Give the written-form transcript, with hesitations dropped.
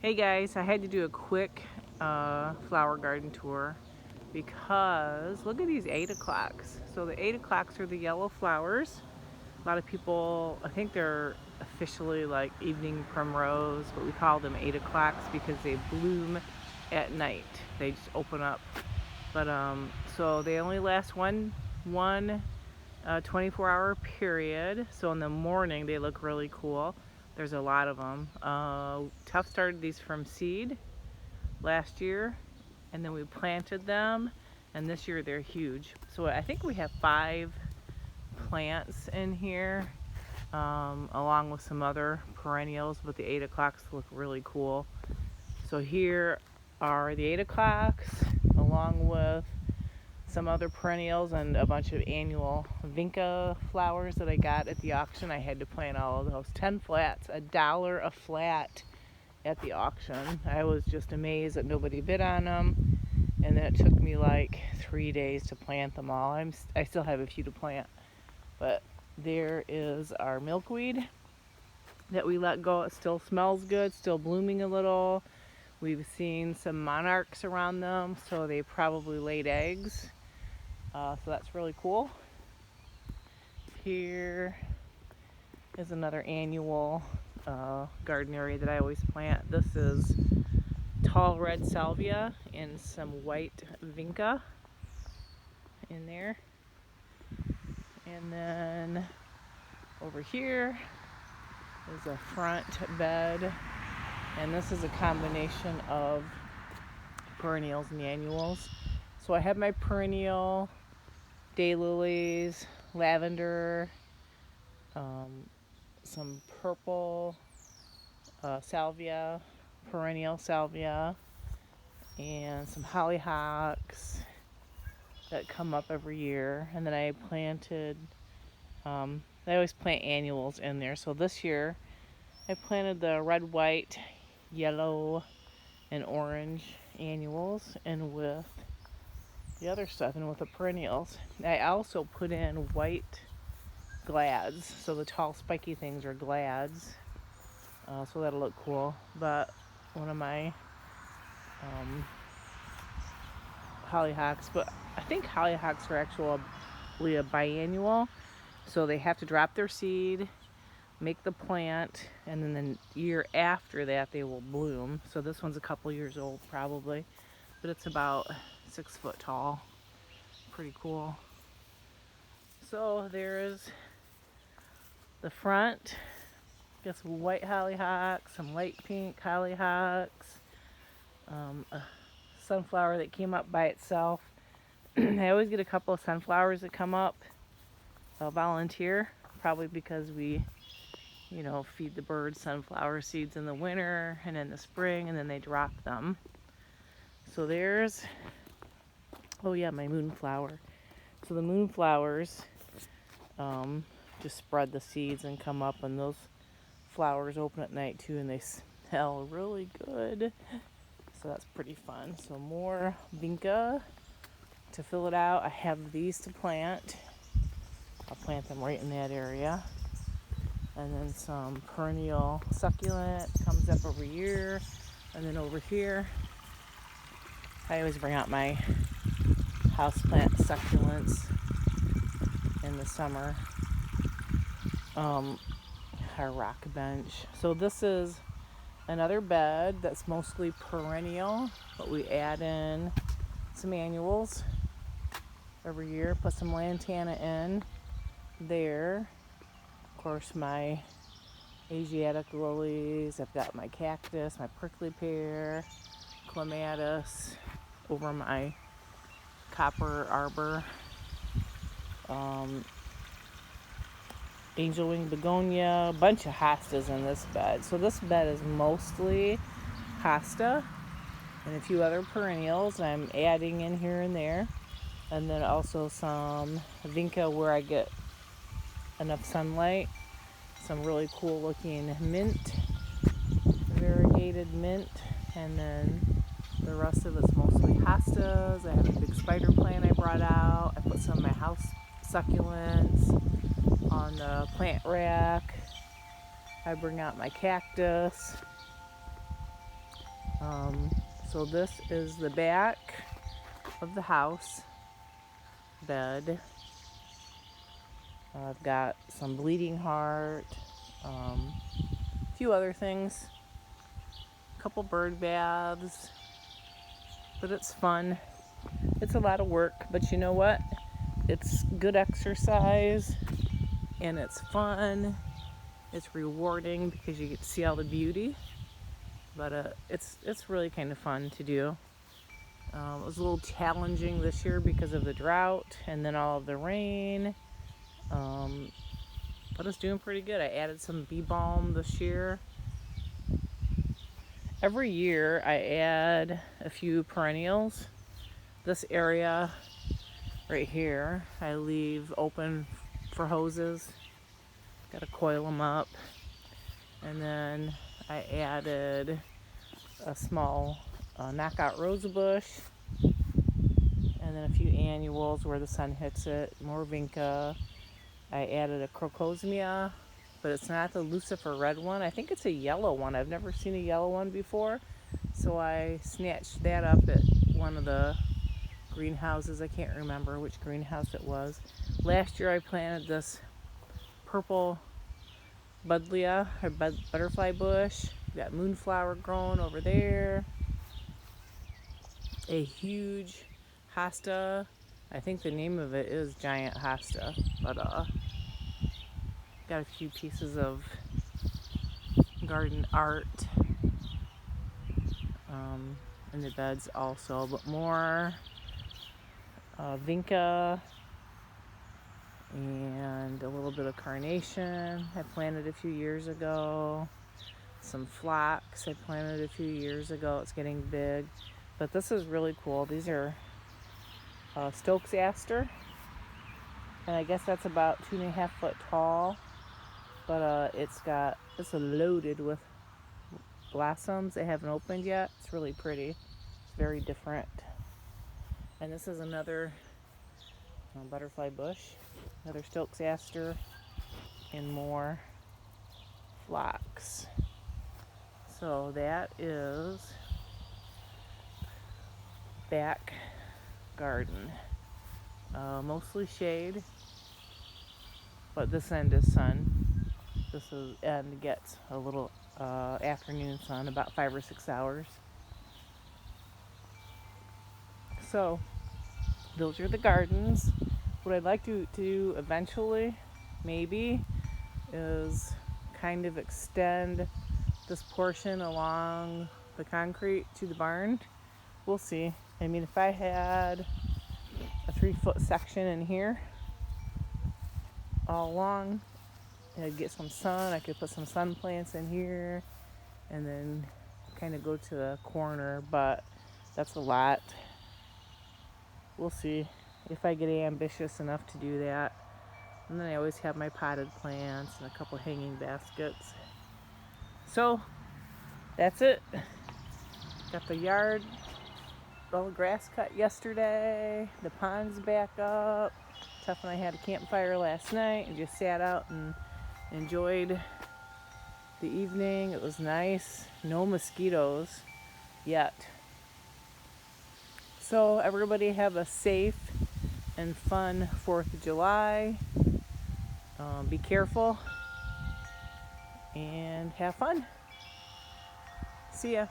Hey guys, I had to do a quick flower garden tour because look at these 8 o'clocks. So the 8 o'clocks are the yellow flowers. A lot of people, I think they're officially like evening primrose, but we call them 8 o'clocks because they bloom at night. They just open up. But so they only last one 24-hour period. So in the morning they look really cool. There's a lot of them. Tuff started these from seed last year, and then we planted them, and this year they're huge. So I think we have 5 plants in here, along with some other perennials, but the 8 o'clocks look really cool. So here are the 8 o'clocks, along with some other perennials and a bunch of annual vinca flowers that I got at the auction. I had to plant all of those. 10 flats, $1 a flat at the auction. I was just amazed that nobody bid on them, and then it took me like 3 days to plant them all. I still have a few to plant, but there is our milkweed that we let go. It still smells good, still blooming a little. We've seen some monarchs around them, so they probably laid eggs. So that's really cool. Here is another annual garden area that I always plant. This is tall red salvia and some white vinca in there. And then over here is a front bed. And this is a combination of perennials and annuals. So I have my perennial daylilies, lavender, some purple salvia, perennial salvia, and some hollyhocks that come up every year. And then I planted, I always plant annuals in there. So this year I planted the red, white, yellow, and orange annuals, and with the other stuff, and with the perennials. I also put in white glads, so the tall spiky things are glads, so that'll look cool. But one of my hollyhocks, but I think hollyhocks are actually a biannual, so they have to drop their seed, make the plant, and then the year after that they will bloom. So this one's a couple years old probably, but it's about 6 foot tall. Pretty cool. So there's the front. Got some white hollyhocks, some light pink hollyhocks, a sunflower that came up by itself. I always get a couple of sunflowers that come up. I'll volunteer, probably because we feed the birds sunflower seeds in the winter and in the spring, and then they drop them. So there's, oh yeah, my moonflower. So the moonflowers just spread the seeds and come up, and those flowers open at night too, and they smell really good. So that's pretty fun. So more vinca to fill it out. I have these to plant. I'll plant them right in that area. And then some perennial succulent comes up every year. And then over here, I always bring out my houseplant succulents in the summer. Our rock bench. So this is another bed that's mostly perennial, but we add in some annuals every year. Put some lantana in there. Of course, my Asiatic lilies. I've got my cactus, my prickly pear, clematis over my copper arbor. Angel wing begonia, a bunch of hostas in this bed. So this bed is mostly hosta and a few other perennials I'm adding in here and there. And then also some vinca where I get enough sunlight. Some really cool looking mint, variegated mint. And then the rest of it's mostly hostas. I have a big spider plant I brought out. I put some of my house succulents on the plant rack. I bring out my cactus. So this is the back of the house bed. I've got some bleeding heart, a few other things, a couple bird baths, but it's fun. It's a lot of work, but you know what? It's good exercise and it's fun. It's rewarding because you get to see all the beauty, but it's really kind of fun to do. It was a little challenging this year because of the drought and then all of the rain. But it's doing pretty good. I added some bee balm this year. Every year I add a few perennials. This area right here I leave open for hoses. Gotta coil them up. And then I added a small knockout rose bush, and then a few annuals where the sun hits it, more vinca. I added a crocosmia, but it's not the Lucifer red one. I think it's a yellow one. I've never seen a yellow one before, so I snatched that up at one of the greenhouses. I can't remember which greenhouse it was. Last year I planted this purple buddleia, or butterfly bush. Got moonflower growing over there. A huge hosta. I think the name of it is giant hosta, but got a few pieces of garden art in the beds also, but more vinca and a little bit of carnation I planted a few years ago. Some phlox I planted a few years ago. It's getting big, but this is really cool. These are Stokes aster, and I guess that's about 2.5 foot tall, but it's loaded with blossoms. They haven't opened yet. It's really pretty. It's very different. And this is another butterfly bush, another Stokes aster, and more phlox. So that is back garden. Mostly shade, but this end is sun. This end gets a little afternoon sun, about 5 or 6 hours. So those are the gardens. What I'd like to do eventually, maybe, is kind of extend this portion along the concrete to the barn. We'll see. I mean, if I had a 3-foot section in here all along, I'd get some sun. I could put some sun plants in here and then kind of go to the corner, but that's a lot. We'll see if I get ambitious enough to do that. And then I always have my potted plants and a couple hanging baskets. So that's it. Got the yard, all the grass cut yesterday. The pond's back up. Tough and I had a campfire last night and just sat out and enjoyed the evening. It was nice. No mosquitoes yet. So everybody have a safe and fun 4th of July. Be careful and have fun. See ya.